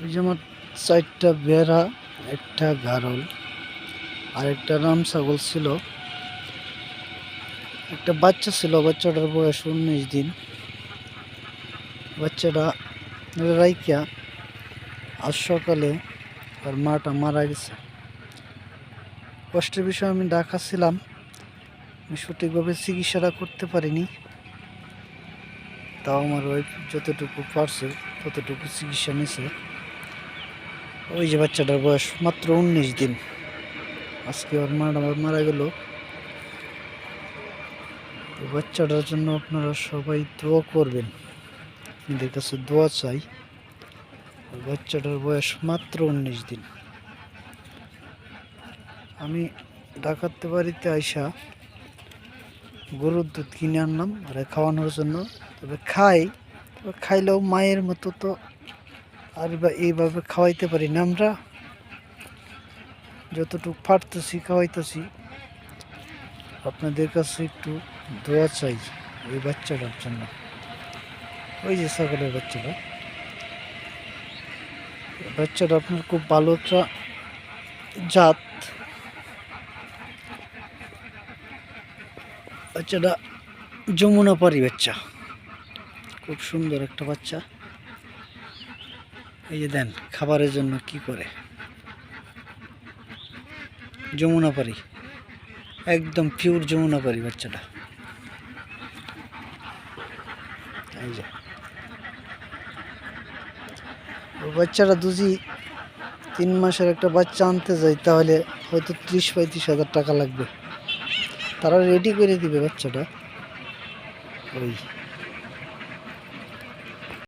ওই যে আমার 4টা বেড়া, একটা গারল আর একটা রাম ছাগল ছিল। একটা বাচ্চা ছিল, বাচ্চাটার বয়স 19 দিন। বাচ্চাটা রাইকা আজ সকালে আর মাটা মারা গেছে। কষ্টের বিষয়, আমি ঢাকা ছিলাম, আমি সঠিকভাবে চিকিৎসাটা করতে পারিনি। তাও আমার ওয়াইফ যতটুকু পারছে ততটুকু চিকিৎসা নিছে। ওই যে বাচ্চাটার বয়স মাত্র 19 দিন, আজকে ওর মাটা মারা গেল। বাচ্চাটার জন্য আপনারা সবাই দোয়া করবেন, আপনাদের কাছে দোয়া চাই। বাচ্চাটার বয়স মাত্র 19 দিন। আমি ডাকাতে বাড়িতে আইসা গরুর দুধ কিনে আনলাম আর খাওয়ানোর জন্য। তবে খাইলেও মায়ের মতো তো আর এইভাবে খাওয়াইতে পারি না। আমরা যতটুকু পারতেছি খাওয়াইতেছি। আপনাদের কাছে একটু দোয়া চাই এই বাচ্চাটার জন্য। ওই যে ছাগলের বাচ্চাটা আপনার খুব ভালো একটা জাত। বাচ্চাটা যমুনা পারি বাচ্চা, খুব সুন্দর একটা বাচ্চা। এই যে দেন খাবারের জন্য কি করে, যমুনা পারি, একদম পিওর যমুনা পারি বাচ্চাটা। এই যে বাচ্চাটা দুজি 3 মাসের একটা বাচ্চা আনতে যাই তাহলে হয়তো 30-35 হাজার টাকা লাগবে। তারা রেডি করে দিবে বাচ্চাটা। ওই